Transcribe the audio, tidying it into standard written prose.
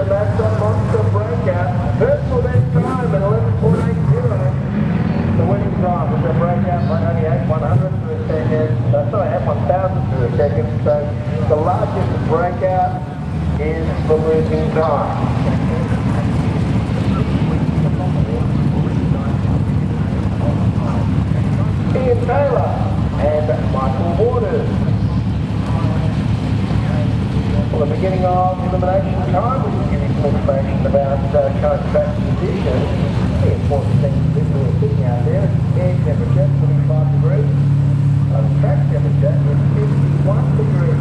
and that's a monster breakout. Perth will then time at 11.80. The winning time was a breakout by only 8/100 to a second. Sorry, 8/1000 to a second. So the largest breakout is the losing time. Ian Taylor and Michael Waters. Well, the beginning of elimination time, we can give you some information about current track conditions. The important thing to do when you're sitting out there is air temperature, 25 degrees. Track temperature is 51 degrees.